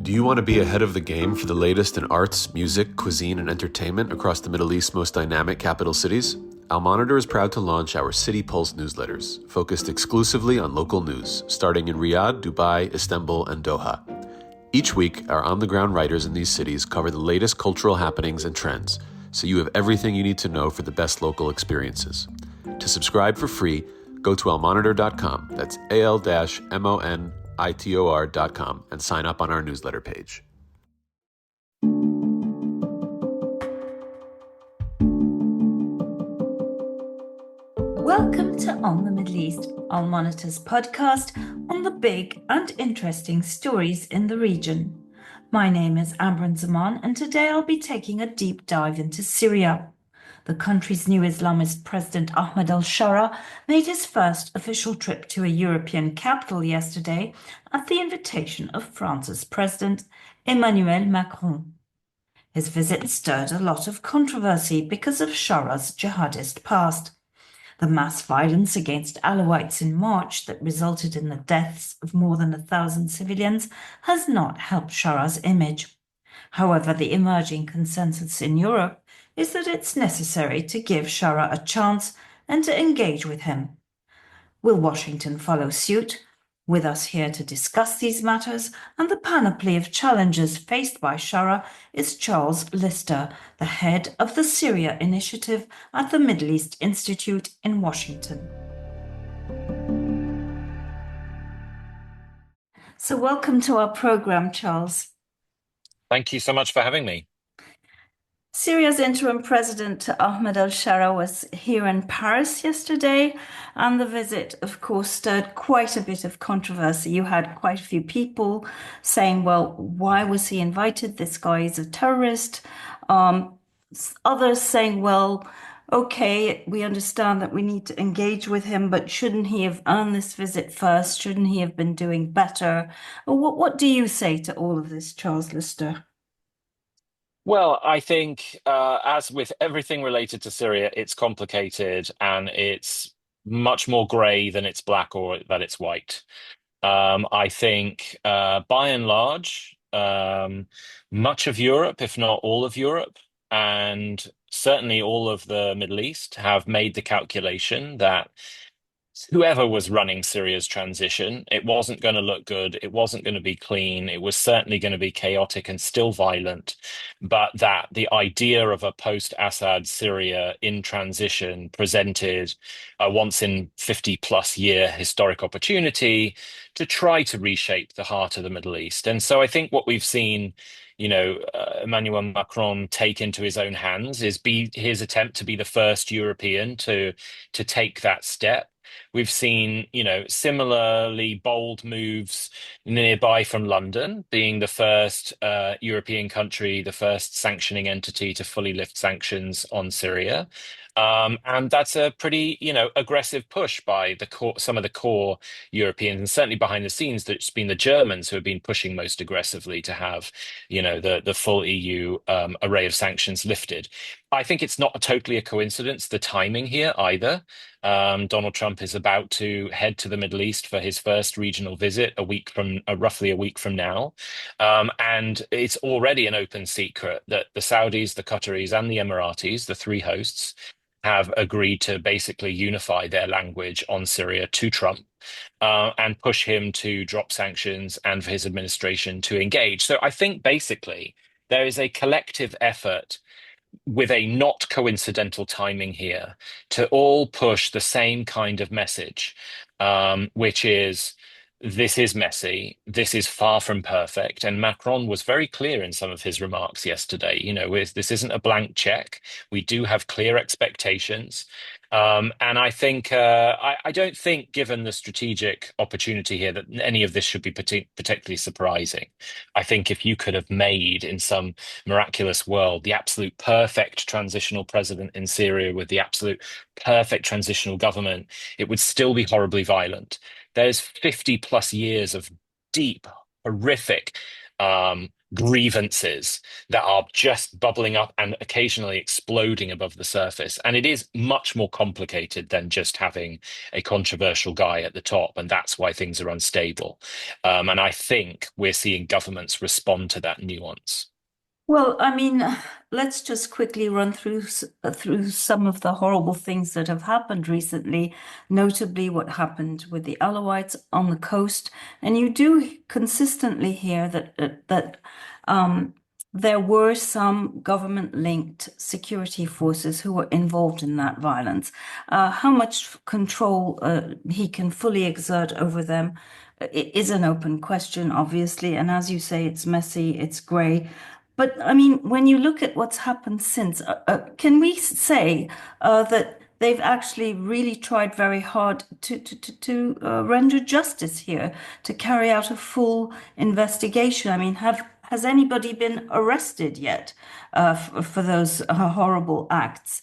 Do you want to be ahead of the game for the latest in arts, music, cuisine, and entertainment across the Middle East's most dynamic capital cities? Al Monitor is proud to launch our City Pulse newsletters, focused exclusively on local news, starting in Riyadh, Dubai, Istanbul, and Doha. Each week, our on-the-ground writers in these cities cover the latest cultural happenings and trends, so you have everything you need to know for the best local experiences. To subscribe for free, go to almonitor.com, that's al-monitor.com, and sign up on our newsletter page. Welcome to On the Middle East, Al Monitor's podcast on the big and interesting stories in the region. My name is Amran Zaman, and today I'll be taking a deep dive into Syria. The country's new Islamist President Ahmed al-Sharaa made his first official trip to a European capital yesterday at the invitation of France's President Emmanuel Macron. His visit stirred a lot of controversy because of Sharaa's jihadist past. The mass violence against Alawites in March that resulted in the deaths of more than 1,000 civilians has not helped Sharaa's image. However, the emerging consensus in Europe is that it's necessary to give Sharaa a chance and to engage with him. Will Washington follow suit? With us here to discuss these matters and the panoply of challenges faced by Sharaa is Charles Lister, the head of the Syria Initiative at the Middle East Institute in Washington. So welcome to our program, Charles. Thank you so much for having me. Syria's interim president Ahmed al-Sharaa was here in Paris yesterday, and the visit, of course, stirred quite a bit of controversy. You had quite a few people saying, well, why was he invited? This guy is a terrorist. Others saying, well, okay, we understand that we need to engage with him, but shouldn't he have earned this visit first? Shouldn't he have been doing better? What do you say to all of this, Charles Lister? Well, I think as with everything related to Syria, it's complicated and it's much more grey than it's black or that it's white. I think by and large, much of Europe, if not all of Europe, and certainly all of the Middle East have made the calculation that whoever was running Syria's transition, it wasn't going to look good. It wasn't going to be clean. It was certainly going to be chaotic and still violent. But that the idea of a post-Assad Syria in transition presented a once in 50 plus year historic opportunity to try to reshape the heart of the Middle East. And so I think what we've seen, Emmanuel Macron take into his own hands is his attempt to be the first European to take that step. We've seen, similarly bold moves nearby from London, being the first European country, the first sanctioning entity to fully lift sanctions on Syria. And that's a pretty, aggressive push by some of the core Europeans, and certainly behind the scenes, it's been the Germans who have been pushing most aggressively to have, the full EU array of sanctions lifted. I think it's not totally a coincidence, the timing here either. Donald Trump is about to head to the Middle East for his first regional visit roughly a week from now. And it's already an open secret that the Saudis, the Qataris, and the Emiratis, the three hosts, have agreed to basically unify their language on Syria to Trump and push him to drop sanctions and for his administration to engage. So I think basically there is a collective effort with a not coincidental timing here to all push the same kind of message, which is this is messy, this is far from perfect. And Macron was very clear in some of his remarks yesterday, this isn't a blank check. We do have clear expectations. And I think I don't think, given the strategic opportunity here, that any of this should be particularly surprising. I think if you could have made, in some miraculous world, the absolute perfect transitional president in Syria with the absolute perfect transitional government, it would still be horribly violent. There's 50 plus years of deep, horrific grievances that are just bubbling up and occasionally exploding above the surface. And it is much more complicated than just having a controversial guy at the top. And that's why things are unstable. And I think we're seeing governments respond to that nuance. Well, I mean, let's just quickly run through some of the horrible things that have happened recently, notably what happened with the Alawites on the coast. And you do consistently hear that there were some government-linked security forces who were involved in that violence. How much control he can fully exert over them is an open question, obviously. And as you say, it's messy, it's grey. But I mean, when you look at what's happened since, can we say that they've actually really tried very hard to render justice here, to carry out a full investigation? I mean, has anybody been arrested yet for those horrible acts?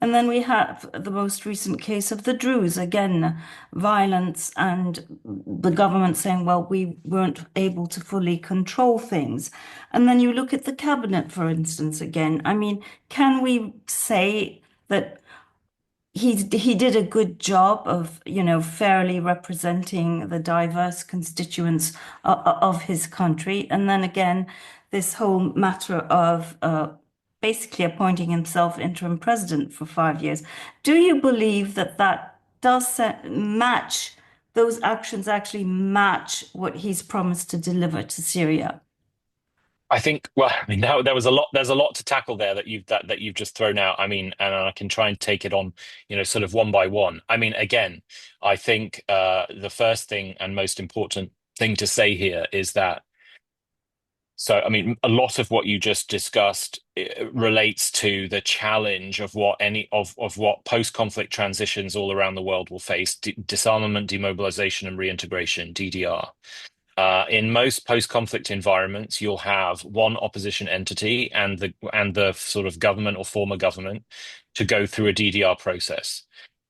And then we have the most recent case of the Druze, again, violence and the government saying, well, we weren't able to fully control things. And then you look at the cabinet, for instance, again. I mean, can we say that he did a good job of, fairly representing the diverse constituents of his country? And then again, this whole matter of basically appointing himself interim president for 5 years. Do you believe that that does match, those actions actually match what he's promised to deliver to Syria? I think, well, I mean, now there's a lot to tackle there that you've just thrown out. I mean, and I can try and take it on, sort of one by one. I mean, again, I think the first thing and most important thing to say here is that, so, I mean, a lot of what you just discussed relates to the challenge of what post-conflict transitions all around the world will face: disarmament, demobilization, and reintegration (DDR). In most post-conflict environments, you'll have one opposition entity and the sort of government or former government to go through a DDR process.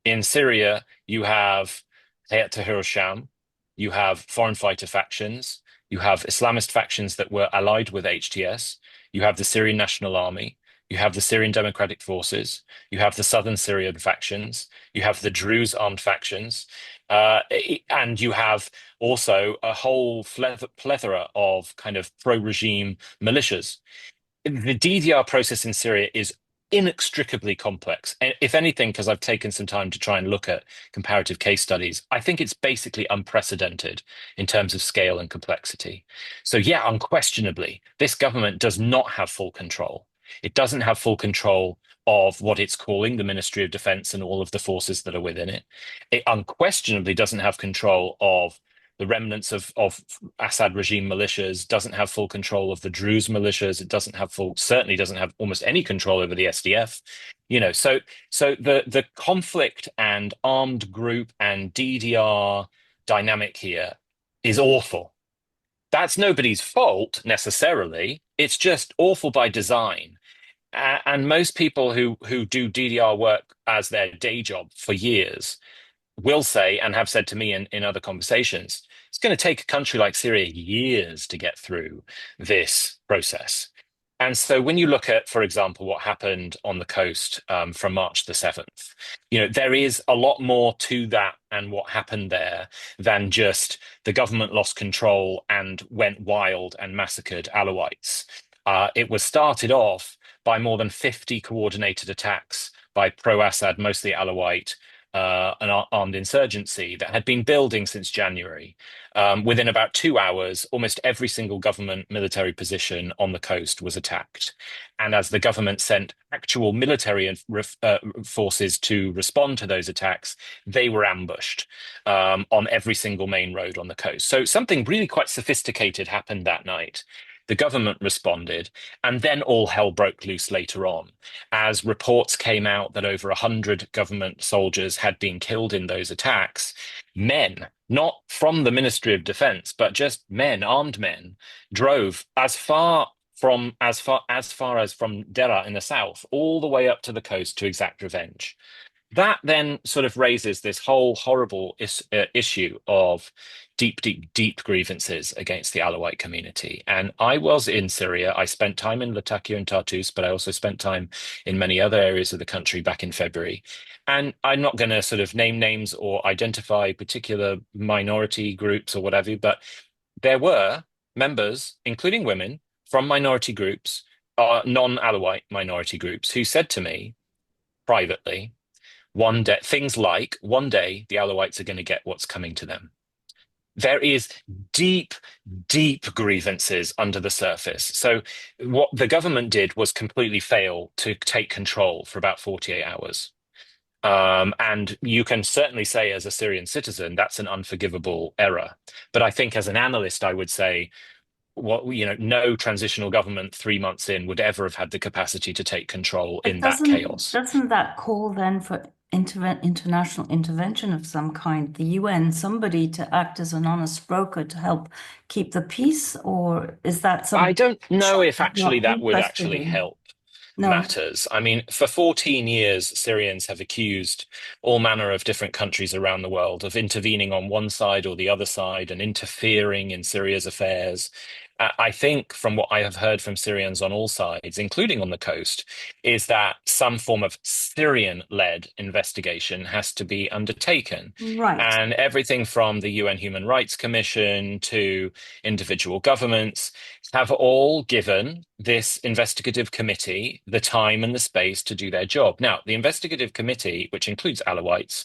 In Syria, you have Hayat Tahrir al-Sham, you have foreign fighter factions, you have Islamist factions that were allied with HTS, you have the Syrian National Army, you have the Syrian Democratic Forces, you have the Southern Syrian factions, you have the Druze armed factions, and you have also a whole plethora of kind of pro-regime militias. The DDR process in Syria is inextricably complex. And if anything, because I've taken some time to try and look at comparative case studies, I think it's basically unprecedented in terms of scale and complexity. So yeah, unquestionably, this government does not have full control. It doesn't have full control of what it's calling the Ministry of Defense and all of the forces that are within it. It unquestionably doesn't have control of the remnants of Assad regime militias, doesn't have full control of the Druze militias. It certainly doesn't have almost any control over the SDF. So the conflict and armed group and DDR dynamic here is awful. That's nobody's fault necessarily. It's just awful by design. And most people who do DDR work as their day job for years will say, and have said to me in other conversations, it's going to take a country like Syria years to get through this process. And so when you look at, for example, what happened on the coast from March the 7th, there is a lot more to that and what happened there than just the government lost control and went wild and massacred Alawites. It was started off by more than 50 coordinated attacks by pro-Assad, mostly Alawite, an armed insurgency that had been building since January. Within about 2 hours, almost every single government military position on the coast was attacked. And as the government sent actual military forces to respond to those attacks, they were ambushed on every single main road on the coast. So something really quite sophisticated happened that night. The government responded, and then all hell broke loose later on, as reports came out that over 100 government soldiers had been killed in those attacks. Men, not from the Ministry of Defense, but just men, armed men, drove as far as from Deraa in the south, all the way up to the coast to exact revenge. That then sort of raises this whole horrible issue of deep, deep, deep grievances against the Alawite community. And I was in Syria. I spent time in Latakia and Tartus, but I also spent time in many other areas of the country back in February. And I'm not going to sort of name names or identify particular minority groups or whatever, but there were members, including women, from minority groups, non-Alawite minority groups, who said to me privately, one day, things like, one day the Alawites are going to get what's coming to them. There is deep, deep grievances under the surface. So what the government did was completely fail to take control for about 48 hours. And you can certainly say, as a Syrian citizen, that's an unforgivable error. But I think as an analyst, I would say, no transitional government 3 months in would ever have had the capacity to take control But in that chaos. doesn't that call then for international intervention of some kind, the UN, somebody to act as an honest broker to help keep the peace, or is that I something don't know if you're actually not that would interested actually in? help No. matters. I mean, for 14 years, Syrians have accused all manner of different countries around the world of intervening on one side or the other side and interfering in Syria's affairs. I think from what I have heard from Syrians on all sides, including on the coast, is that some form of Syrian-led investigation has to be undertaken. Right. And everything from the UN Human Rights Commission to individual governments have all given this investigative committee the time and the space to do their job. Now, the investigative committee, which includes Alawites,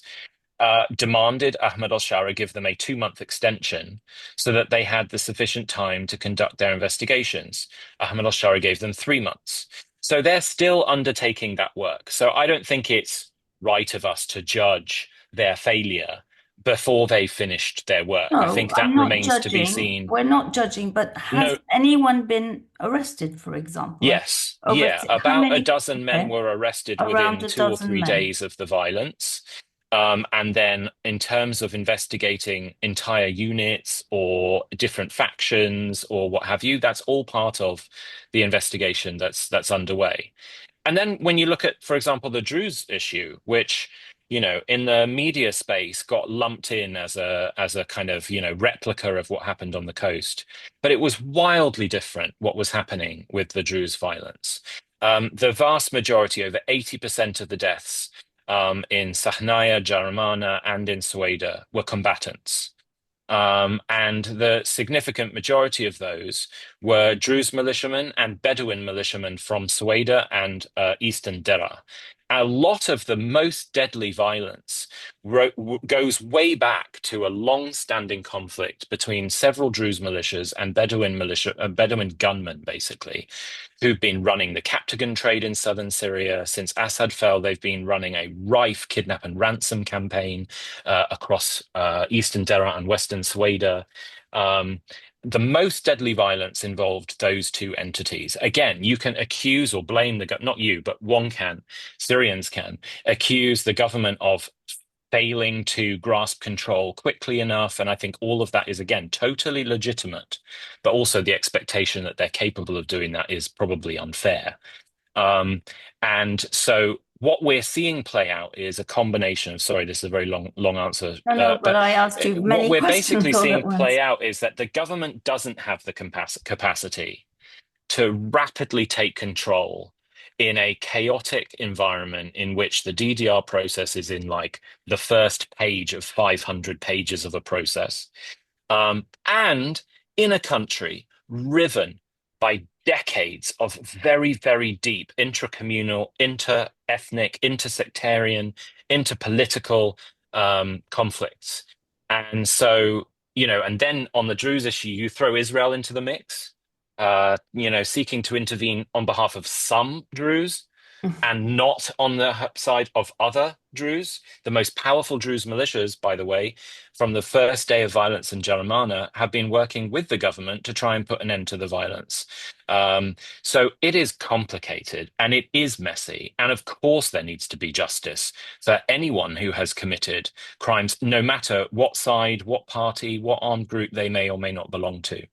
demanded Ahmed al-Sharaa give them a 2-month extension so that they had the sufficient time to conduct their investigations. Ahmed al-Sharaa gave them 3 months. So they're still undertaking that work. So I don't think it's right of us to judge their failure before they've finished their work. I No, think that I'm not remains to be judging. seen. We're not judging, but has No, anyone been arrested, for example? yes, yeah. Arrested? How About a many? dozen men Okay, were arrested around within a 2 or 3 dozen men. days of the violence. And then, in terms of investigating entire units or different factions or what have you, that's all part of the investigation that's underway. And then when you look at, for example, the Druze issue, which, in the media space got lumped in as a kind of, replica of what happened on the coast. But it was wildly different what was happening with the Druze violence. The vast majority, over 80% of the deaths in Sahnaya, Jaramana, and in Sueda were combatants. And the significant majority of those were Druze militiamen and Bedouin militiamen from Sueda and eastern Dera. A lot of the most deadly violence goes way back to a long-standing conflict between several Druze militias and Bedouin gunmen, basically, who've been running the Captagon trade in southern Syria. Since Assad fell, they've been running a rife kidnap and ransom campaign across eastern Dera and western Sueda. The most deadly violence involved those two entities. Again, you can accuse or blame not you, but one can, Syrians can, accuse the government of failing to grasp control quickly enough. And I think all of that is, again, totally legitimate. But also the expectation that they're capable of doing that is probably unfair. And so what we're seeing play out is a combination of, sorry, this is a very long answer. No, but But I asked you what many we're basically questions all seeing at once. play out is that the government doesn't have the capacity to rapidly take control in a chaotic environment in which the DDR process is in like the first page of 500 pages of a process. And in a country riven by decades of very, very deep intracommunal, inter-ethnic, intersectarian, interpolitical conflicts. And so, and then on the Druze issue, you throw Israel into the mix, seeking to intervene on behalf of some Druze and not on the side of other Druze. The most powerful Druze militias, by the way, from the first day of violence in Jaramana, have been working with the government to try and put an end to the violence. So it is complicated and it is messy. And of course, there needs to be justice for anyone who has committed crimes, no matter what side, what party, what armed group they may or may not belong to.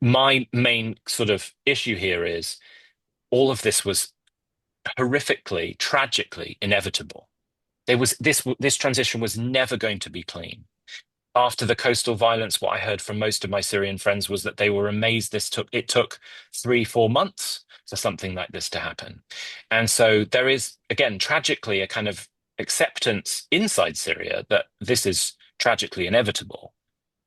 My main sort of issue here is all of this was horrifically, tragically inevitable. This transition was never going to be clean. after the coastal violence, what I heard from most of my Syrian friends was that they were amazed it took 3, 4 months for something like this to happen. And so there is, again, tragically, a kind of acceptance inside Syria that this is tragically inevitable.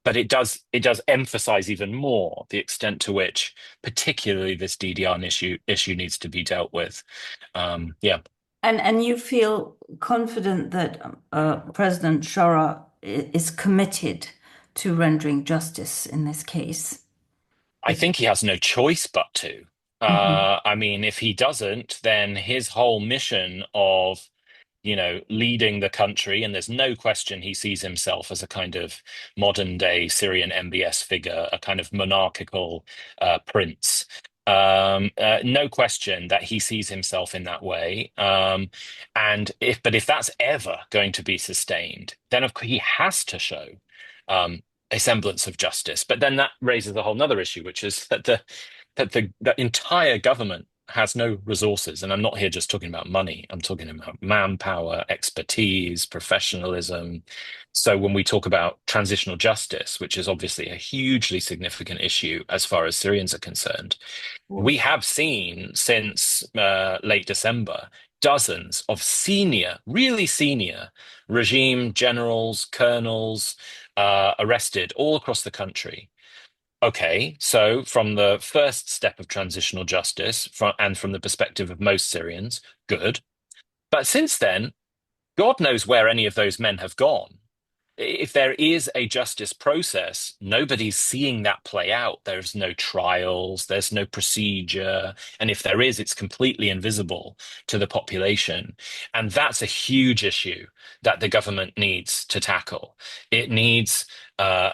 But it does emphasize even more the extent to which, particularly this DDR issue needs to be dealt with. Yeah. And you feel confident that President Sharaa is committed to rendering justice in this case? I think he has no choice but to. Mhm. I mean, if he doesn't, then his whole mission of, leading the country, and there's no question he sees himself as a kind of modern day Syrian MBS figure, a kind of monarchical prince. No question that he sees himself in that way. But if that's ever going to be sustained, then of course he has to show a semblance of justice. But then that raises a whole other issue, which is that the entire government has no resources. And I'm not here just talking about money. I'm talking about manpower, expertise, professionalism. So when we talk about transitional justice, which is obviously a hugely significant issue as far as Syrians are concerned, Of we course. have seen since late December dozens of senior, really senior regime generals, colonels arrested all across the country. Okay, so from the first step of transitional justice, and from the perspective of most Syrians, good. But since then, God knows where any of those men have gone. If there is a justice process, nobody's seeing that play out. There's no trials, there's no procedure. And if there is, it's completely invisible to the population. And that's a huge issue that the government needs to tackle. It needs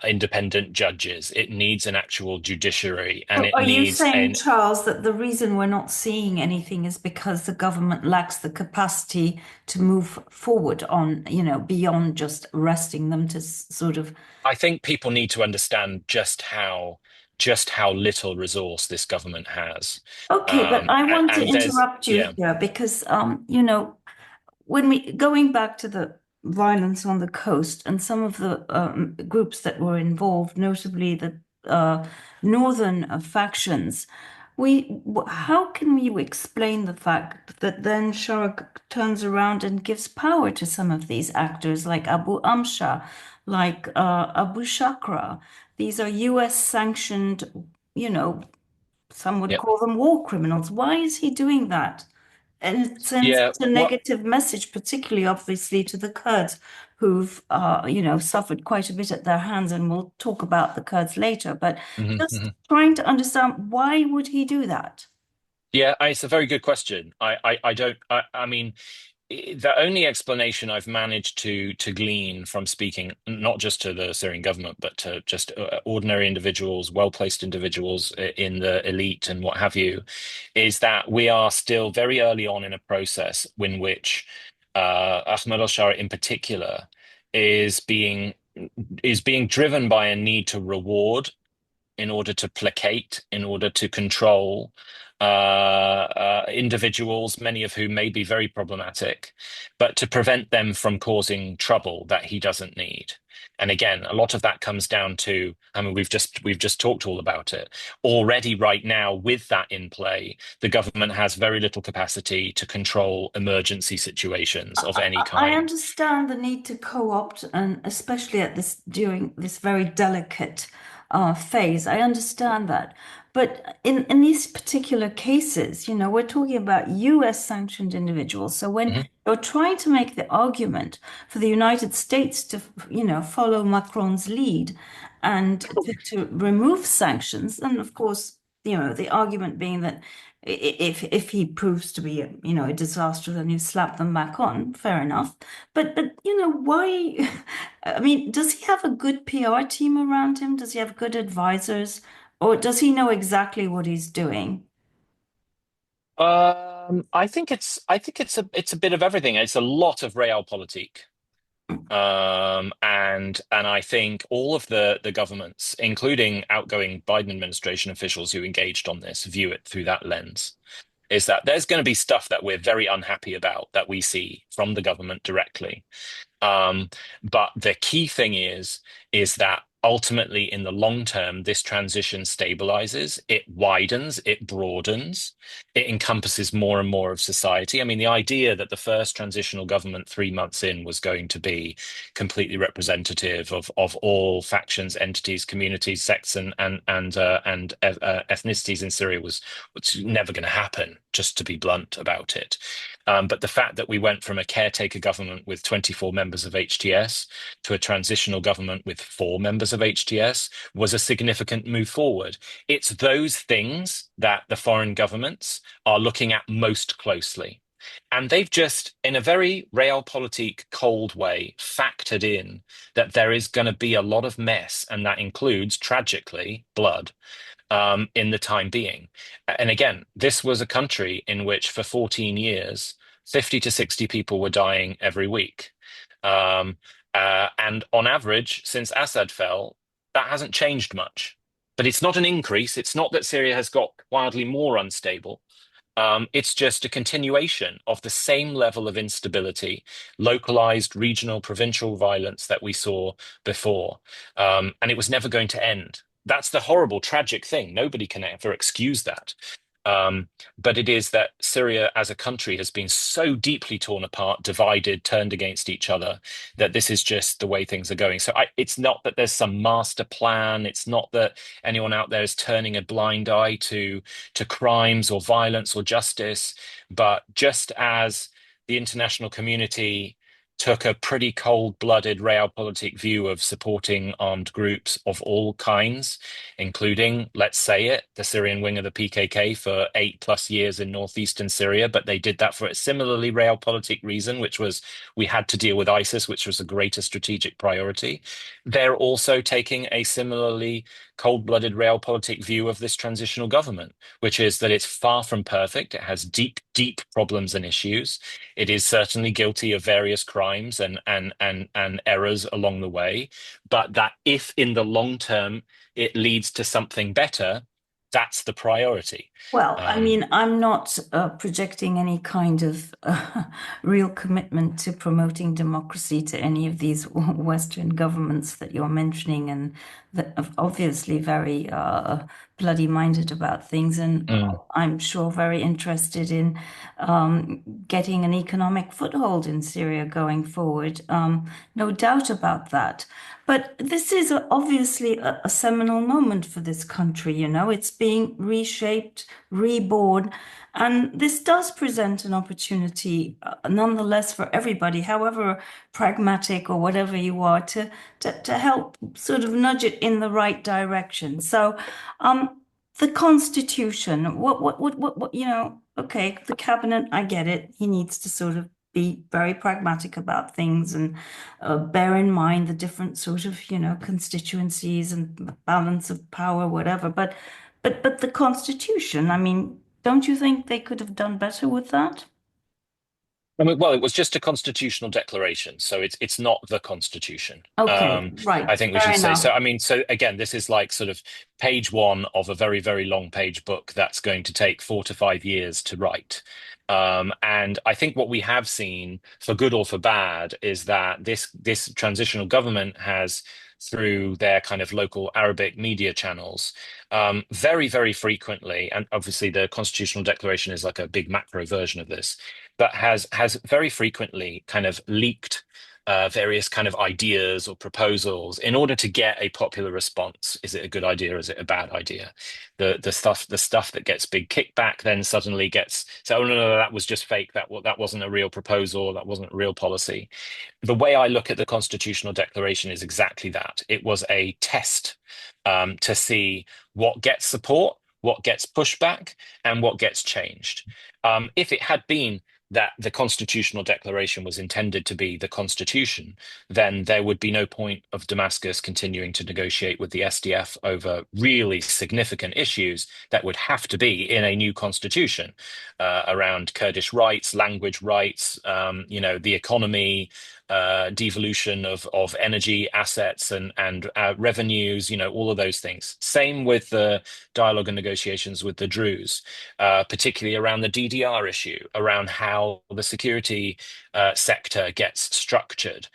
independent judges, it needs an actual judiciary, and So it are you needs saying, an Charles, that the reason we're not seeing anything is because the government lacks the capacity to move forward on, beyond just arresting them to sort of. I think people need to understand just how little resource this government has. Okay, but I And, want to and there's interrupt you yeah. here because, when we going back to the violence on the coast and some of the groups that were involved, notably the northern factions, how can you explain the fact that then Sharak turns around and gives power to some of these actors like Abu Amsha, like Abu Shakra? These are US sanctioned, you know, some would Yeah. call them war criminals. Why is he doing that? And it sends Yeah. a Well, negative message, particularly obviously to the Kurds who've, suffered quite a bit at their hands. And we'll talk about the Kurds later. But mhm, just mhm. trying to understand why would he do that? Yeah, it's a very good question. I don't. I mean, the only explanation I've managed to glean from speaking not just to the Syrian government, but to just ordinary individuals, well-placed individuals in the elite and what have you, is that we are still very early on in a process in which Ahmed al-Shara in particular is being is being driven by a need to reward in order to placate, in order to control individuals, many of whom may be very problematic, but to prevent them from causing trouble that he doesn't need. And again, a lot of that comes down to, I mean, we've just talked all about it. Already right now, with that in play, the government has very little capacity to control emergency situations of any I kind. understand the need to co-opt, and especially during this very delicate phase. I understand that. But in these particular cases, we're talking about US sanctioned individuals. So when Mhm. you're trying to make the argument for the United States to, follow Macron's lead and to remove sanctions, and of course, the argument being that if he proves to be a disaster, then you slap them back on. Fair enough. But why? I mean, does he have a good PR team around him? Does he have good advisors, or does he know exactly what he's doing? I think it's a bit of everything. It's a lot of realpolitik. And I think all of the governments, including outgoing Biden administration officials who engaged on this, view it through that lens. Is that there's going to be stuff that we're very unhappy about that we see from the government directly. But the key thing is that ultimately, in the long term, this transition stabilizes, it widens, it broadens, it encompasses more and more of society. I mean, the idea that the first transitional government 3 months in was going to be completely representative of all factions, entities, communities, sects, and ethnicities in Syria was never going to happen. Just to be blunt about it. But the fact that we went from a caretaker government with 24 members of HTS to a transitional government with 4 members of HTS was a significant move forward. It's those things that the foreign governments are looking at most closely. And they've just, in a very realpolitik cold way, factored in that there is going to be a lot of mess, and that includes, tragically, blood in the time being. And again, this was a country in which for 14 years, 50 to 60 people were dying every week. And on average, since Assad fell, that hasn't changed much. But it's not an increase. It's not that Syria has got wildly more unstable. It's just a continuation of the same level of instability, localized, regional, provincial violence that we saw before. And it was never going to end. That's the horrible, tragic thing. Nobody can ever excuse that. But it is that Syria as a country has been so deeply torn apart, divided, turned against each other, that this is just the way things are going. So it's not that there's some master plan. It's not that anyone out there is turning a blind eye to crimes or violence or justice. But just as the international community took a pretty cold-blooded realpolitik view of supporting armed groups of all kinds, including, let's say it, the Syrian wing of the PKK for 8+ years in northeastern Syria, but they did that for a similarly realpolitik reason, which was we had to deal with ISIS, which was a greater strategic priority. They're also taking a similarly cold-blooded realpolitik view of this transitional government, which is that it's far from perfect. It has deep, deep problems and issues. It is certainly guilty of various crimes and errors along the way, but that if in the long term it leads to something better, that's the priority. Well, I Um, mean, I'm not projecting any kind of real commitment to promoting democracy to any of these Western governments that you're mentioning, and that are obviously very bloody minded about things, and mm. I'm sure very interested in getting an economic foothold in Syria going forward. No doubt about that. But this is obviously a seminal moment for this country, you know. It's being reshaped, reborn, and this does present an opportunity, nonetheless, for everybody, however pragmatic or whatever you are, to help sort of nudge it in the right direction. So, the Constitution, what, you know, okay, the cabinet, I get it. He needs to sort of be very pragmatic about things and bear in mind the different sort of, you know, constituencies and balance of power, whatever. But the Constitution, I mean, don't you think they could have done better with that? I mean, well, it was just a constitutional declaration, so it's not the Constitution. Okay, I right, think we fair should say. So, enough. I mean, so again, this is like sort of page one of a very, very long page book that's going to take 4 to 5 years to write. And I think what we have seen, for good or for bad, is that this transitional government has, through their kind of local Arabic media channels, very, very frequently, and obviously the Constitutional Declaration is like a big macro version of this, but has very frequently kind of leaked various kind of ideas or proposals in order to get a popular response. Is it a good idea? Is it a bad idea? The stuff that gets big kickback then suddenly gets, so, oh no, that was just fake. That wasn't a real proposal. That wasn't a real policy. The way I look at the Constitutional Declaration is exactly that. It was a test to see what gets support, what gets pushback, and what gets changed. If it had been that the Constitutional Declaration was intended to be the Constitution, then there would be no point of Damascus continuing to negotiate with the SDF over really significant issues that would have to be in a new constitution around Kurdish rights, language rights, the economy, devolution of energy assets and revenues, all of those things. Same with the dialogue and negotiations with the Druze, particularly around the DDR issue, around how the security sector gets structured.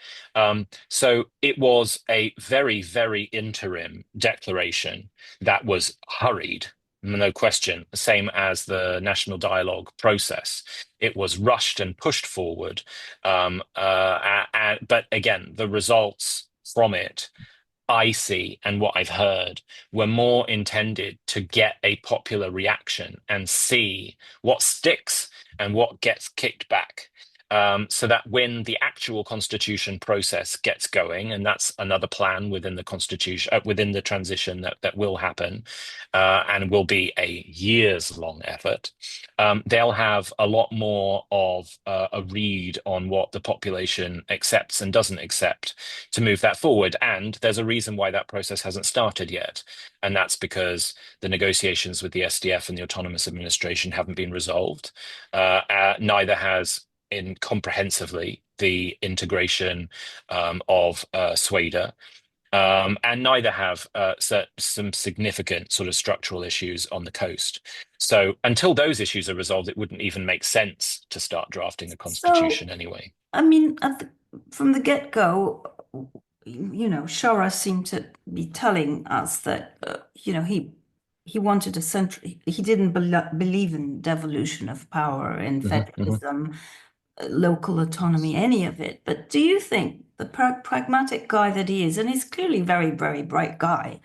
So it was a very, very interim declaration that was hurried. No question, same as the national dialogue process. It was rushed and pushed forward. But again, the results from it, I see, and what I've heard, were more intended to get a popular reaction and see what sticks and what gets kicked back. So that when the actual constitution process gets going, and that's another plan within the constitution, within the transition that will happen, and will be a years-long effort, they'll have a lot more of a read on what the population accepts and doesn't accept to move that forward. And there's a reason why that process hasn't started yet. And that's because the negotiations with the SDF and the Autonomous Administration haven't been resolved. Neither has in comprehensively the integration of Sweden. And neither have some significant sort of structural issues on the coast. So until those issues are resolved, it wouldn't even make sense to start drafting a So, constitution anyway. I mean, from the get-go, Sharaa seemed to be telling us that, he wanted a central, he didn't believe in devolution of power, in Hmm. Hmm. federalism, local autonomy, any of it. But do you think the pragmatic guy that he is, and he's clearly a very, very bright guy,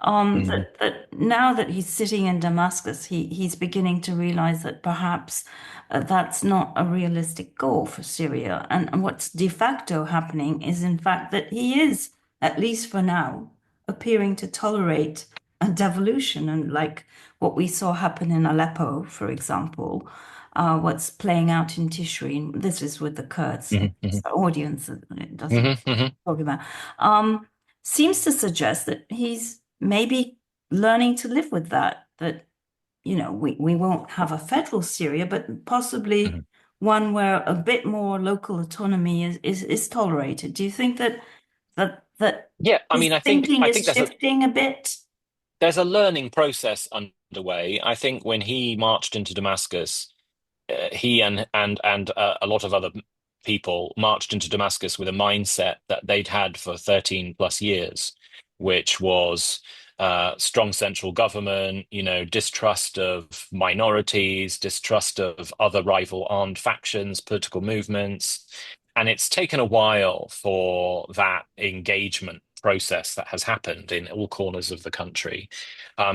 Hmm. that now that he's sitting in Damascus, he's beginning to realize that perhaps that's not a realistic goal for Syria. And what's de facto happening is, in fact, that he is, at least for now, appearing to tolerate a devolution, and like what we saw happen in Aleppo, for example, what's playing out in Tishrin. This is with the Kurds, Hmm. Hmm. the audience that it doesn't Hmm. Hmm. talk about. Um, Seems to suggest that he's maybe learning to live with that. That we won't have a federal Syria, but possibly Hmm. one where a bit more local autonomy is tolerated. Do you think that Yeah, I his mean, I think thinking I is think shifting a bit? there's a learning process underway. I think when he marched into Damascus, he and a lot of other people marched into Damascus with a mindset that they'd had for 13 plus years, which was strong central government, distrust of minorities, distrust of other rival armed factions, political movements. And it's taken a while for that engagement process that has happened in all corners of the country,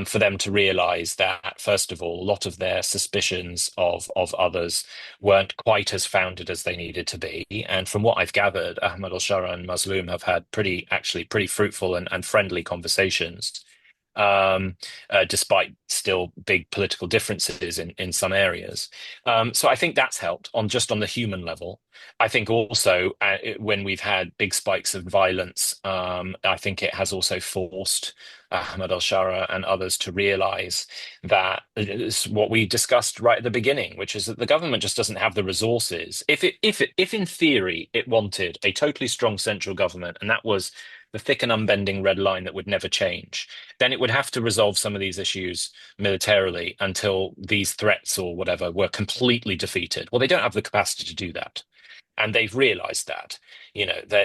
for them to realize that, first of all, a lot of their suspicions of others weren't quite as founded as they needed to be. And from what I've gathered, Ahmed al-Sharaa and Mazloum have had pretty fruitful and friendly conversations, despite still big political differences in some areas. So I think that's helped on the human level. I think also when we've had big spikes of violence, I think it has also forced Ahmed al-Sharaa and others to realize that it's what we discussed right at the beginning, which is that the government just doesn't have the resources. If in theory it wanted a totally strong central government, and that was the thick and unbending red line that would never change, then it would have to resolve some of these issues militarily until these threats or whatever were completely defeated. Well, they don't have the capacity to do that. And they've realized that,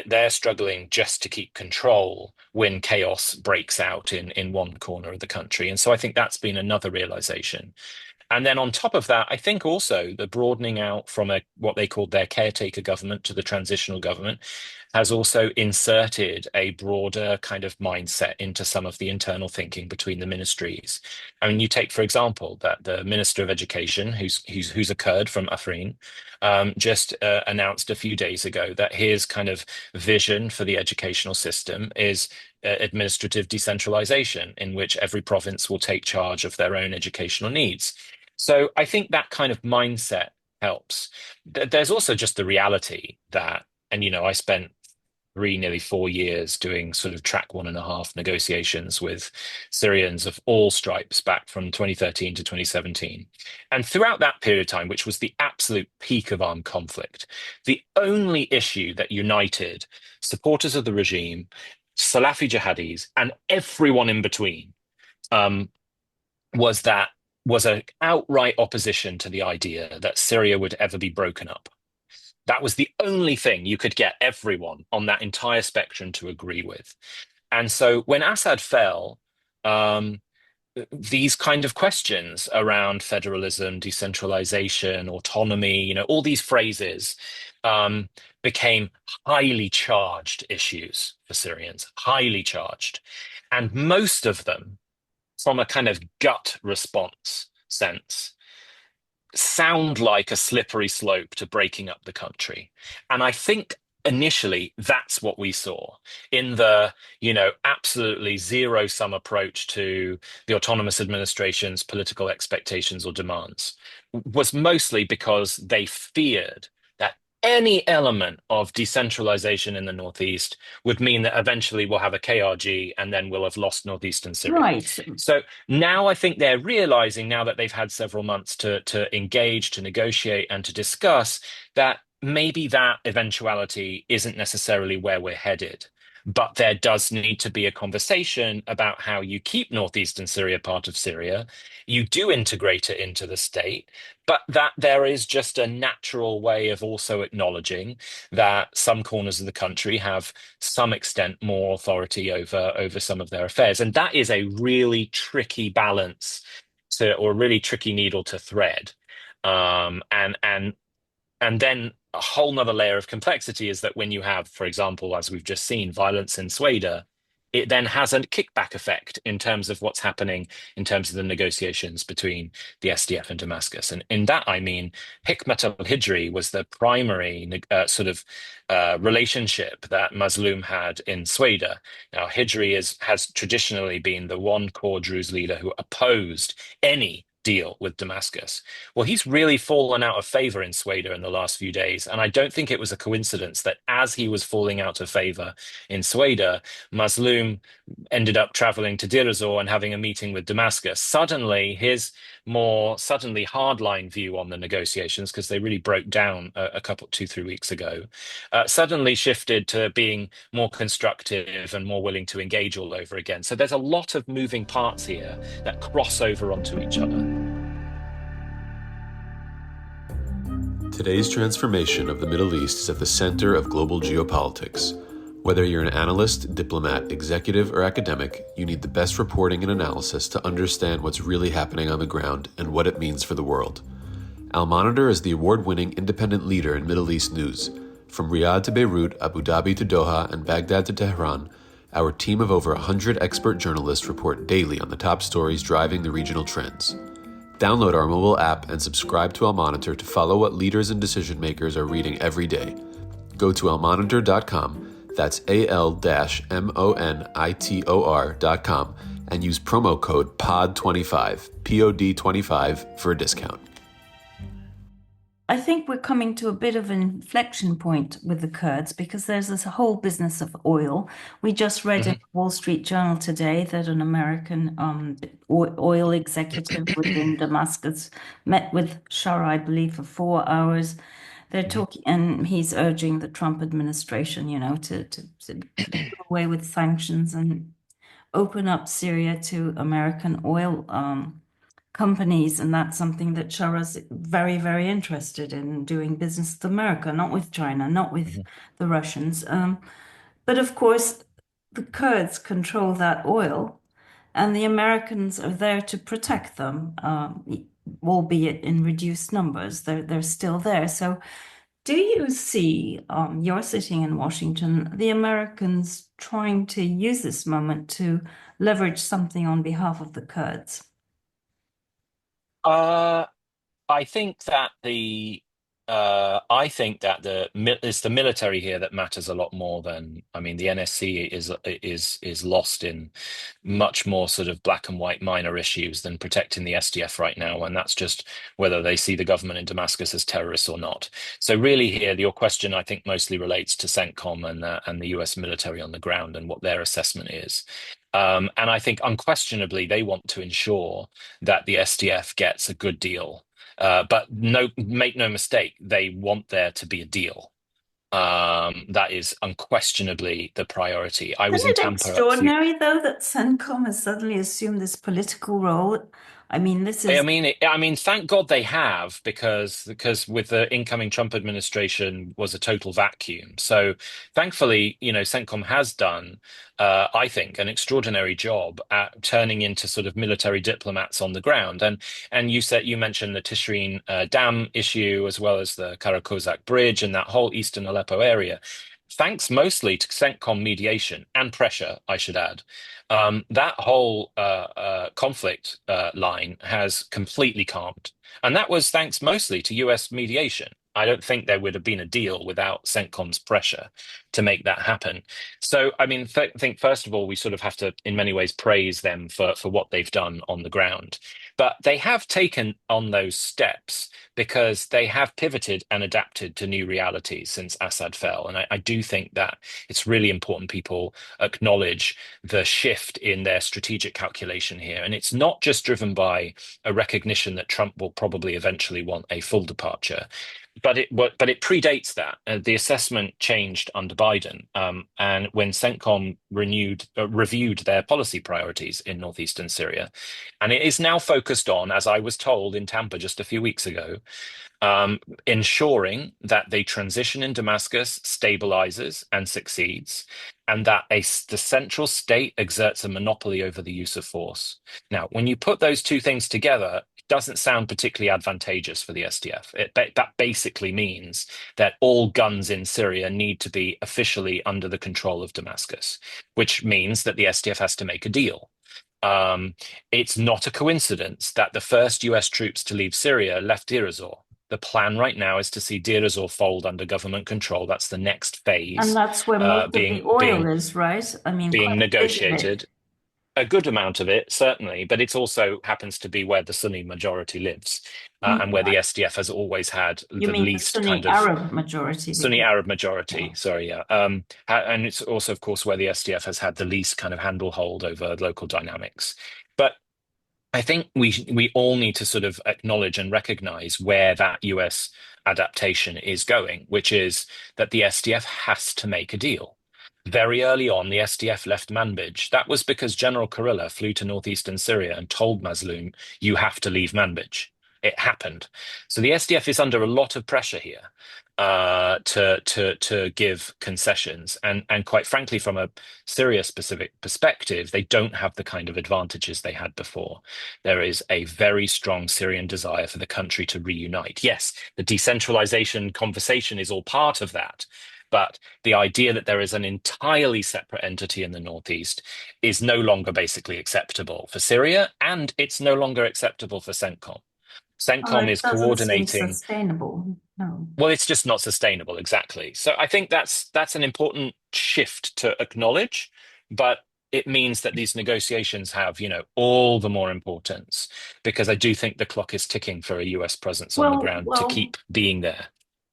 they're struggling just to keep control when chaos breaks out in one corner of the country. And so I think that's been another realization. And then on top of that, I think also the broadening out from what they called their caretaker government to the transitional government has also inserted a broader kind of mindset into some of the internal thinking between the ministries. I mean, you take, for example, that the Minister of Education, who's a Kurd from Afrin, just announced a few days ago that his kind of vision for the educational system is administrative decentralization, in which every province will take charge of their own educational needs. So I think that kind of mindset helps. There's also just the reality that, and I spent nearly 4 years doing sort of track 1.5 negotiations with Syrians of all stripes back from 2013 to 2017. And throughout that period of time, which was the absolute peak of armed conflict, the only issue that united supporters of the regime, Salafi jihadis, and everyone in between um, was that was an outright opposition to the idea that Syria would ever be broken up. That was the only thing you could get everyone on that entire spectrum to agree with. And so when Assad fell, um, these kind of questions around federalism, decentralization, autonomy, all these phrases um, became highly charged issues for Syrians, highly charged. And most of them, from a kind of gut response sense, sound like a slippery slope to breaking up the country. And I think initially that's what we saw in the, absolutely zero-sum approach to the autonomous administration's political expectations or demands was mostly because they feared that any element of decentralization in the Northeast would mean that eventually we'll have a KRG and then we'll have lost Northeastern Syria. Right. So now I think they're realizing, now that they've had several months to engage, to negotiate, and to discuss, that maybe that eventuality isn't necessarily where we're headed. But there does need to be a conversation about how you keep northeastern Syria part of Syria. You do integrate it into the state, but that there is just a natural way of also acknowledging that some corners of the country have some extent more authority over some of their affairs. And that is a really tricky balance or a really tricky needle to thread. And then a whole nother layer of complexity is that when you have, for example, as we've just seen, violence in Sweden, it then has a kickback effect in terms of what's happening in terms of the negotiations between the SDF and Damascus. And in that, I mean, Hikmet al-Hijri was the primary relationship that Mazloum had in Sweden. Now, Hijri has traditionally been the one core Druze leader who opposed any deal with Damascus. Well, he's really fallen out of favor in Sweden in the last few days. And I don't think it was a coincidence that as he was falling out of favor in Sweden, Mazloum ended up traveling to Deir ez-Zor and having a meeting with Damascus. Suddenly, his more suddenly hardline view on the negotiations, because they really broke down a couple, 2-3 weeks ago, suddenly shifted to being more constructive and more willing to engage all over again. So there's a lot of moving parts here that cross over onto each other. Today's transformation of the Middle East is at the center of global geopolitics. Whether you're an analyst, diplomat, executive, or academic, you need the best reporting and analysis to understand what's really happening on the ground and what it means for the world. Al-Monitor is the award-winning independent leader in Middle East news. From Riyadh to Beirut, Abu Dhabi to Doha, and Baghdad to Tehran, our team of over 100 expert journalists report daily on the top stories driving the regional trends. Download our mobile app and subscribe to Al-Monitor to follow what leaders and decision makers are reading every day. Go to almonitor.com, that's AL-MONITOR.com, and use promo code POD25, POD25 for a discount. I think we're coming to a bit of an inflection point with the Kurds because there's this whole business of oil. We just read in the Wall Street Journal today that an American oil executive within Damascus met with al-Sharaa, I believe, for 4 hours. They're talking, and he's urging the Trump administration, to do away with sanctions and open up Syria to American oil companies, and that's something that Shara's very, very interested in, doing business with America, not with China, not with the Russians. But of course, the Kurds control that oil, and the Americans are there to protect them, albeit in reduced numbers. They're still there. So do you see, you're sitting in Washington, the Americans trying to use this moment to leverage something on behalf of the Kurds? I think that the I think that it's the military here that matters a lot more than, I mean, the NSC is lost in much more sort of black and white minor issues than protecting the SDF right now, and that's just whether they see the government in Damascus as terrorists or not. So really, here your question I think mostly relates to CENTCOM and the US military on the ground and what their assessment is. And I think unquestionably they want to ensure that the SDF gets a good deal, but no, make no mistake, they want there to be a deal. That is unquestionably the priority. I was Isn't in it Tampa a few. extraordinary, though, that CENTCOM has suddenly assumed this political role? I mean, this is, I mean, thank God they have because with the incoming Trump administration was a total vacuum. So thankfully, CENTCOM has done, I think, an extraordinary job at turning into sort of military diplomats on the ground. And you mentioned the Tishreen Dam issue as well as the Karakozak Bridge and that whole Eastern Aleppo area. Thanks mostly to CENTCOM mediation and pressure, I should add. That whole conflict line has completely calmed. And that was thanks mostly to US mediation. I don't think there would have been a deal without CENTCOM's pressure to make that happen. So, I mean, I think first of all, we sort of have to, in many ways, praise them for what they've done on the ground. But they have taken on those steps because they have pivoted and adapted to new realities since Assad fell. And I do think that it's really important people acknowledge the shift in their strategic calculation here. And it's not just driven by a recognition that Trump will probably eventually want a full departure, but it predates that. The assessment changed under Biden, and when CENTCOM reviewed their policy priorities in northeastern Syria, and it is now focused on, as I was told in Tampa just a few weeks ago, ensuring that the transition in Damascus stabilizes and succeeds, and that the central state exerts a monopoly over the use of force. Now, when you put those two things together, it doesn't sound particularly advantageous for the SDF. That basically means that all guns in Syria need to be officially under the control of Damascus, which means that the SDF has to make a deal. It's not a coincidence that the first US troops to leave Syria left Deir ez-Zor. The plan right now is to see Deir ez-Zor fold under government control. That's the next and phase that's where most of the being oil being is, right? I mean, being quite a bit of it. negotiated. A good amount of it, certainly, but it also happens to be where the Sunni majority lives, and where the SDF has always had You the mean the least Sunni kind of Arab majority? Sunni Because, Arab yeah. majority. Sorry, yeah, and it's also, of course, where the SDF has had the least kind of handlehold over local dynamics. But I think we all need to sort of acknowledge and recognize where that US adaptation is going, which is that the SDF has to make a deal. Very early on, the SDF left Manbij. That was because General Kurilla flew to northeastern Syria and told Mazloum, "You have to leave Manbij." It happened. So the SDF is under a lot of pressure here to give concessions, and quite frankly, from a Syria specific perspective, they don't have the kind of advantages they had before. There is a very strong Syrian desire for the country to reunite. Yes, the decentralization conversation is all part of that. But the idea that there is an entirely separate entity in the Northeast is no longer basically acceptable for Syria, and it's no longer acceptable for CENTCOM. Oh, CENTCOM it is doesn't seem coordinating. sustainable. No. Well, it's just not sustainable, exactly. So I think that's an important shift to acknowledge, but it means that these negotiations have, all the more importance because I do think the clock is ticking for a US presence on the Well, ground to well, keep being there.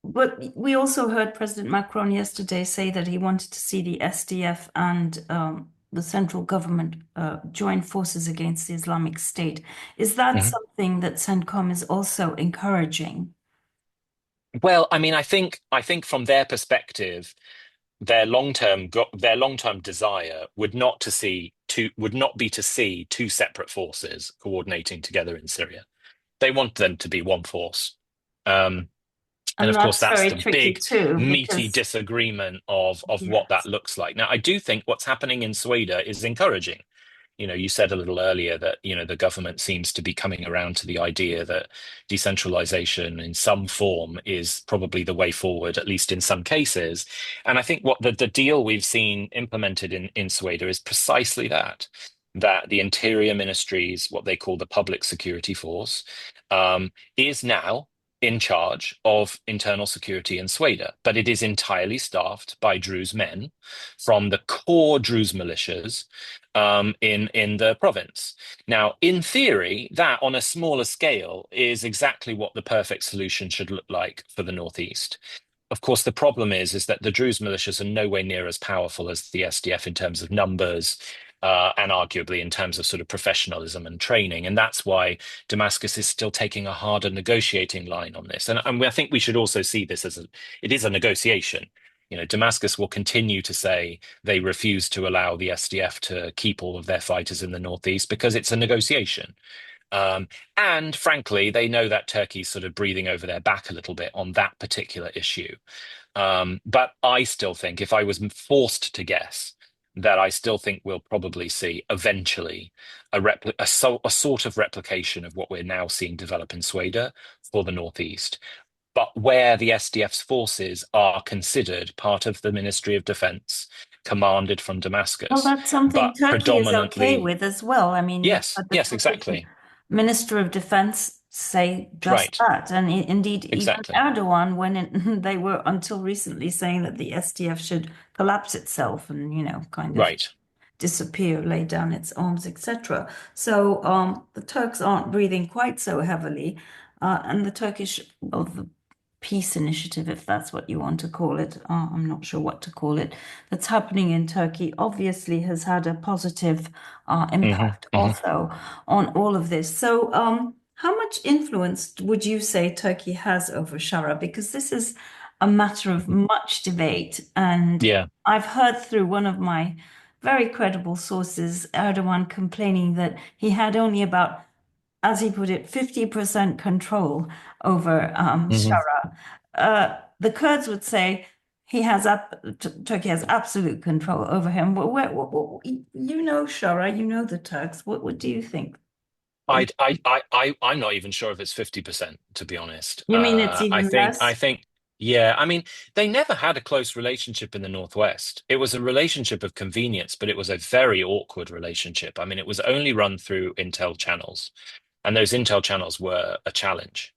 but we also heard President Macron yesterday say that he wanted to see the SDF and the central government join forces against the Islamic State. Is that Mhm. something that CENTCOM is also encouraging? Well, I mean, I think from their perspective, their long-term desire would not be to see two separate forces coordinating together in Syria. They want them to be one force. Um, and And of course, that's that's very the tricky big, too, meaty because disagreement of what that yes. looks like. Now, I do think what's happening in Sweden is encouraging. You said a little earlier that, the government seems to be coming around to the idea that decentralization in some form is probably the way forward, at least in some cases. And I think what the deal we've seen implemented in Sweden is precisely that the interior ministries, what they call the public security force, is now in charge of internal security in Sweden, but it is entirely staffed by Druze men from the core Druze militias in the province. Now, in theory, that on a smaller scale is exactly what the perfect solution should look like for the Northeast. Of course, the problem is that the Druze militias are nowhere near as powerful as the SDF in terms of numbers, and arguably in terms of sort of professionalism and training. And that's why Damascus is still taking a harder negotiating line on this. And I think we should also see this as it is a negotiation. You know, Damascus will continue to say they refuse to allow the SDF to keep all of their fighters in the northeast because it's a negotiation. And frankly, they know that Turkey's sort of breathing over their back a little bit on that particular issue. But I still think, if I was forced to guess, that I still think we'll probably see eventually a sort of replication of what we're now seeing develop in Sweden for the Northeast, but where the SDF's forces are considered part of the Ministry of Defense, commanded from Well, Damascus, that's something but Turkey is okay predominantly, with as well. I mean, you've yes, had the yes, Turkish exactly, Minister of Defense say just right, that. And indeed, even exactly, Erdogan, when they were until recently saying that the SDF should collapse itself and, kind of right. disappear, lay down its arms, etc. So the Turks aren't breathing quite so heavily. And the Turkish, well, the peace initiative, if that's what you want to call it, I'm not sure what to call it, that's happening in Turkey obviously has had a positive Hmm. impact Hmm. also on all of this. So how much influence would you say Turkey has over Shara? Because this is a matter of much debate. And Yeah. I've heard through one of my very credible sources, Erdogan complaining that he had only about, as he put it, 50% control over Hmm. Shara. The Kurds would say Turkey has absolute control over him. You know Shara, you know the Turks. What do you think? I'm not even sure if it's 50%, to be honest. You mean it's even I less? think, yeah, I mean, they never had a close relationship in the Northwest. It was a relationship of convenience, but it was a very awkward relationship. I mean, it was only run through intel channels, and those intel channels were a challenge.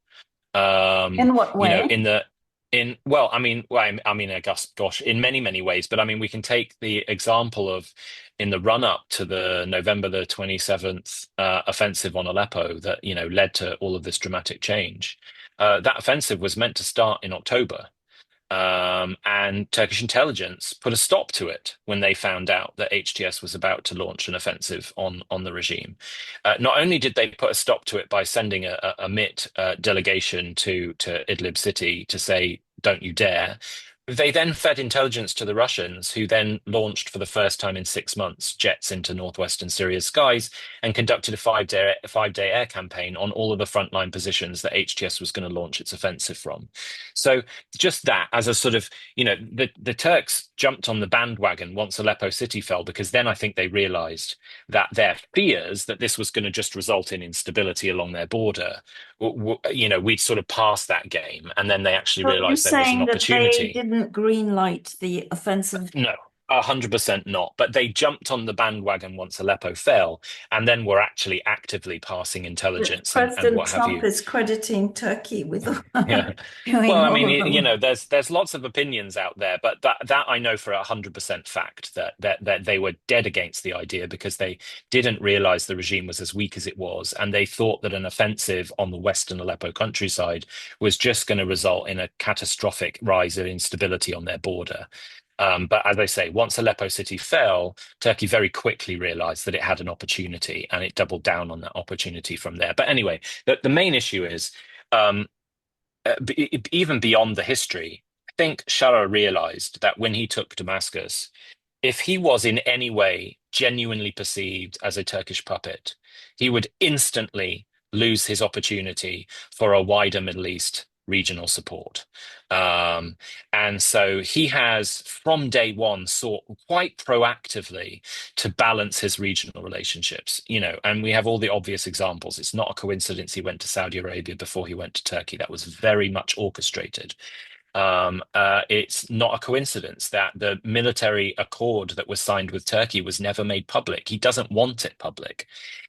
In what You know, way? I mean, I guess, gosh, in many, many ways. But I mean, we can take the example of in the run up to the November the 27th offensive on Aleppo that, led to all of this dramatic change. That offensive was meant to start in October. And Turkish intelligence put a stop to it when they found out that HTS was about to launch an offensive on the regime. Not only did they put a stop to it by sending a MIT delegation to Idlib city to say, "Don't you dare." They then fed intelligence to the Russians, who then launched for the first time in 6 months jets into northwestern Syria's skies and conducted a 5-day air campaign on all of the frontline positions that HTS was going to launch its offensive from. So just that as a sort of, the Turks jumped on the bandwagon once Aleppo city fell, because then I think they realized that their fears that this was going to just result in instability along their border, we'd sort of passed that game. And then they actually So you're realized there was an saying that they opportunity. didn't green light the offensive. No, 100% not. But they jumped on the bandwagon once Aleppo fell, and then were actually actively passing That intelligence and President what have Trump you. is crediting Turkey with Yeah. doing Well, I all mean, of them. there's lots of opinions out there, but that I know for 100% fact that they were dead against the idea because they didn't realize the regime was as weak as it was, and they thought that an offensive on the western Aleppo countryside was just going to result in a catastrophic rise of instability on their border. But as I say, once Aleppo city fell, Turkey very quickly realized that it had an opportunity, and it doubled down on that opportunity from there. But anyway, the main issue is. Um, Even beyond the history, I think Shara realized that when he took Damascus, if he was in any way genuinely perceived as a Turkish puppet, he would instantly lose his opportunity for a wider Middle East regional support. Um, and so he has, from day one, sought quite proactively to balance his regional relationships, and we have all the obvious examples. It's not a coincidence he went to Saudi Arabia before he went to Turkey. That was very much orchestrated. It's not a coincidence that the military accord that was signed with Turkey was never made public. He doesn't want it public.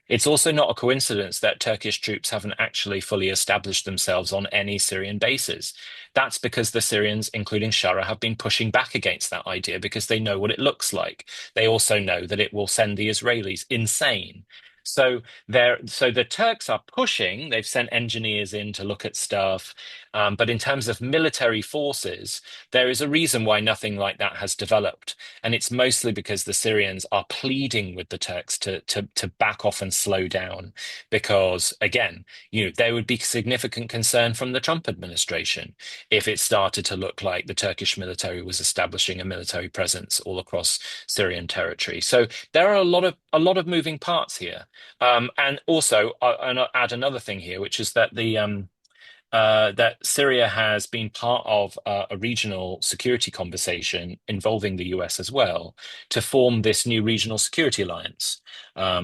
It's also not a coincidence that Turkish troops haven't actually fully established themselves on any Syrian bases. That's because the Syrians, including Sharaa, have been pushing back against that idea because they know what it looks like. They also know that it will send the Israelis insane. So the Turks are pushing. They've sent engineers in to look at stuff. But in terms of military forces, there is a reason why nothing like that has developed. And it's mostly because the Syrians are pleading with the Turks to back off and slow down. Because again, there would be significant concern from the Trump administration if it started to look like the Turkish military was establishing a military presence all across Syrian territory. So there are a lot of moving parts here. And also, I'll add another thing here, which is that that Syria has been part of a regional security conversation involving the US as well to form this new regional security alliance,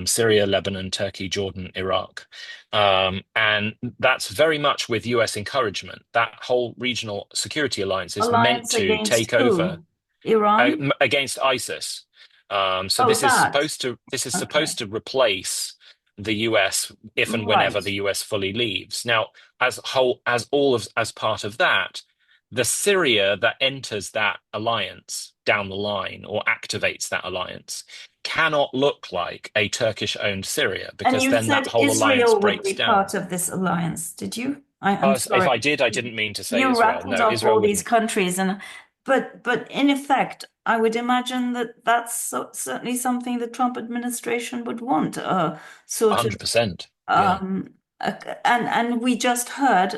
Syria, Lebanon, Turkey, Jordan, Iraq. And that's very much with US encouragement. That whole regional security alliance is meant Alliance to against take over who? Iran? against ISIS. So Oh, that. this is Okay. supposed to replace the US if and whenever Right. the US fully leaves. Now, as part of that, the Syria that enters that alliance down the line or activates that alliance cannot look like a Turkish-owned Syria And because you then that said whole alliance Israel would breaks be down. part of this alliance, did you? I'm If sorry. I did, I didn't mean to say You Israel. rattled No, off Israel all these wouldn't. countries, and but in effect, I would imagine that that's certainly something the Trump administration would want, sort of 100%. Yeah. um, and we just heard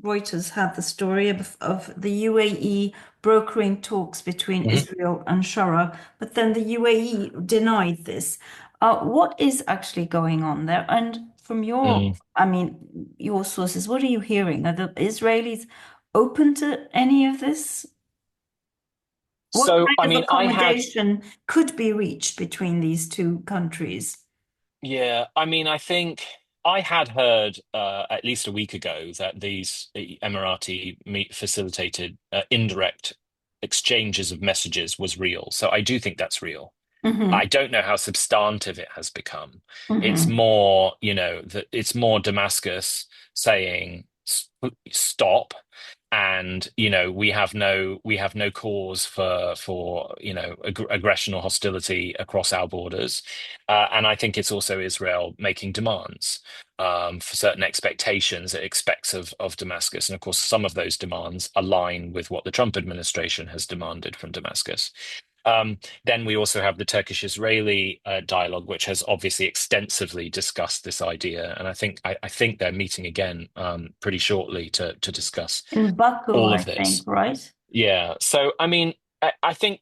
Reuters had the story of the UAE brokering talks between Mhm. Israel and Sharaa, but then the UAE denied this. What is actually going on there? And from your, Mm. I mean, your sources, what are you hearing? Are the Israelis open to any of this? What So, I kind of mean, accommodation could be reached between these two countries? I think I had heard at least a week ago that these Emirati meet facilitated indirect exchanges of messages was real. So I do think that's real. I Hmm. don't know how substantive it has become. It's Hmm. more, that it's more Damascus saying stop, and we have no cause for aggression or hostility across our borders. And I think it's also Israel making demands for certain expectations it expects of Damascus. And of course, some of those demands align with what the Trump administration has demanded from Damascus. Then we also have the Turkish-Israeli dialogue, which has obviously extensively discussed this idea, and I think they're meeting again pretty shortly to discuss In Baku, all I of think, this. right? Yeah. So I mean, I think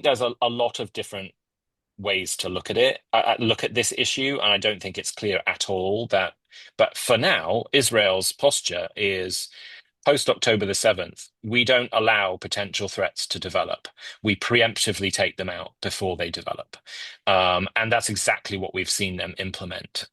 there's a lot of different ways to look at it. Look at this issue, and I don't think it's clear at all that. But for now, Israel's posture is post October the 7th, we don't allow potential threats to develop. We preemptively take them out before they develop. And that's exactly what we've seen them implement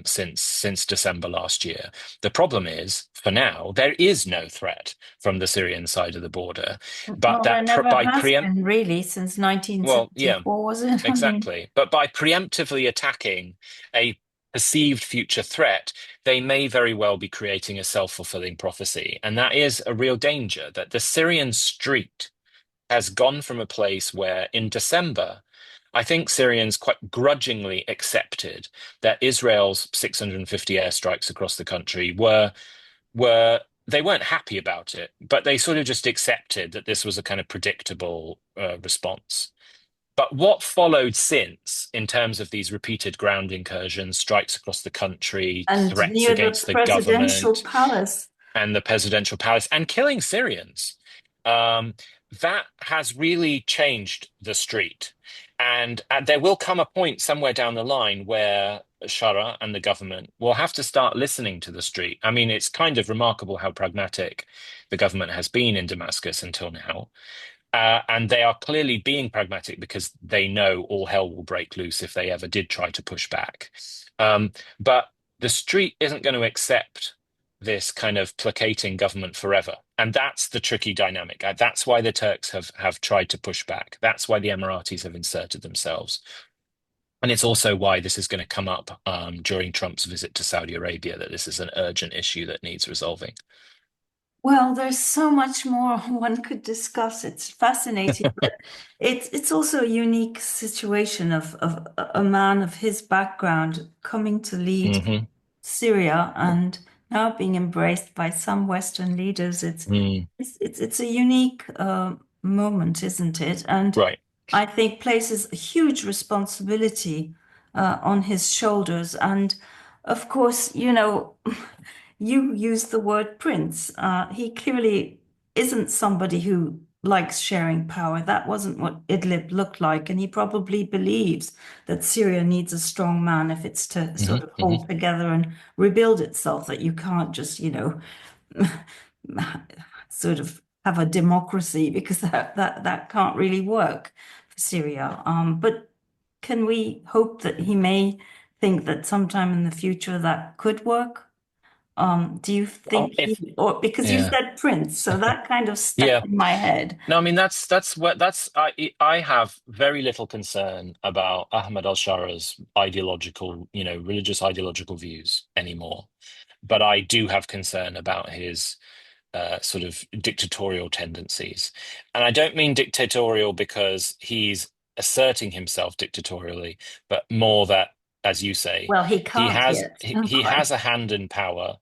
since December last year. The problem is, for now, there is no threat from the Syrian side of the border, but Well, there never by has preempt, been really since well, yeah, 1974, was it? I mean, exactly. But by preemptively attacking a perceived future threat, they may very well be creating a self-fulfilling prophecy. And that is a real danger that the Syrian street has gone from a place where in December, I think Syrians quite grudgingly accepted that Israel's 650 airstrikes across the country were they weren't happy about it, but they sort of just accepted that this was a kind of predictable response. But what followed since, in terms of these repeated ground incursions, strikes across the country, and threats near the against the presidential government palace. and the presidential palace, and killing Syrians, um, that has really changed the street. And there will come a point somewhere down the line where Shara and the government will have to start listening to the street. I mean, it's kind of remarkable how pragmatic the government has been in Damascus until now. And they are clearly being pragmatic because they know all hell will break loose if they ever did try to push back. But the street isn't going to accept this kind of placating government forever. And that's the tricky dynamic. That's why the Turks have tried to push back. That's why the Emiratis have inserted themselves. And it's also why this is going to come up during Trump's visit to Saudi Arabia, that this is an urgent issue that needs resolving. Well, there's so much more one could discuss. It's fascinating, but it's also a unique situation of a man of his background coming to lead Hmm. Syria and now being embraced by some Western leaders. Mm. It's a unique moment, isn't it? And Right. I think places a huge responsibility on his shoulders. And of course, you used the word prince. He clearly isn't somebody who likes sharing power. That wasn't what Idlib looked like. And he probably believes that Syria needs a strong man if it's to sort Hmm. of Hmm. hold together and rebuild itself, that you can't just, sort of have a democracy, because that can't really work for Syria. But can we hope that he may think that sometime in the future that could work? Do you Well, think or because you yeah, said Prince, so that kind of stuck yeah. in my head. No, I mean I have very little concern about Ahmed al-Sharaa's ideological, religious ideological views anymore. But I do have concern about his sort of dictatorial tendencies. And I don't mean dictatorial because he's asserting himself dictatorially, but more that, as you say, Well, he he can't has yet, he quite. has a hand in power,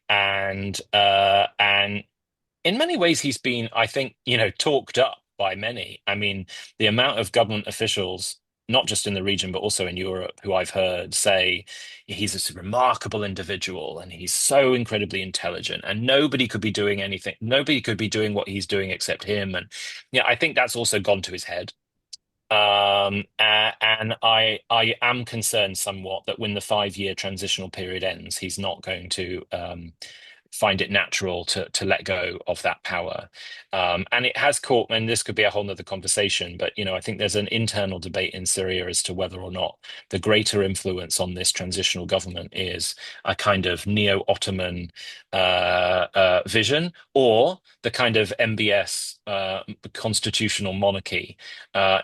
and in many ways he's been, I think, talked up by many. I mean, the amount of government officials, not just in the region but also in Europe, who I've heard say he's a remarkable individual and he's so incredibly intelligent and nobody could be doing anything, nobody could be doing what he's doing except him. And yeah, I think that's also gone to his head. And I am concerned somewhat that when the 5-year transitional period ends, he's not going to find it natural to let go of that power. And it has caught, and this could be a whole nother conversation, but I think there's an internal debate in Syria as to whether or not the greater influence on this transitional government is a kind of neo-Ottoman vision, or the kind of MBS constitutional monarchy,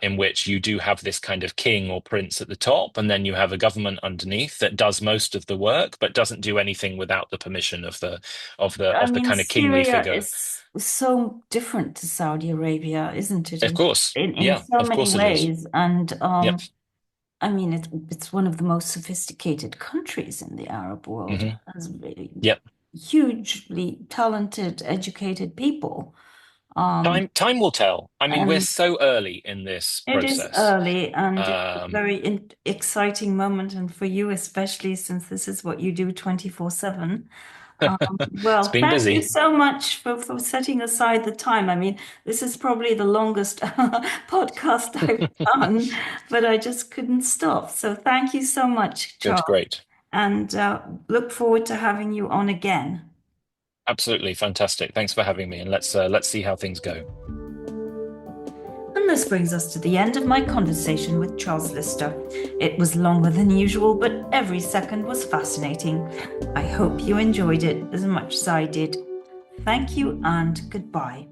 in which you do have this kind of king or prince at the top, and then you have a government underneath that does most of the work, but doesn't do anything without the permission of the I of the mean, kind of kingly Syria figure. is so different to Saudi Arabia, isn't it? Of course, In yeah, so of many course it is. ways. And Yep. I mean, it's one of the most sophisticated countries in the Arab world. It Hmm. has really Yep. hugely talented, educated people. Um, Time will tell. I mean, we're and so early in this it is process. early, and it's a Um, very exciting moment, and for you especially, since this is what you do 24/7. it's Well, been thank you busy. so much for setting aside the time. I mean, this is probably the longest podcast I've done, but I just couldn't stop. So thank you so much, Good, Charles, great. and look forward to having you on again. Absolutely fantastic. Thanks for having me, and let's see how things go. And this brings us to the end of my conversation with Charles Lister. It was longer than usual, but every second was fascinating. I hope you enjoyed it as much as I did. Thank you and goodbye.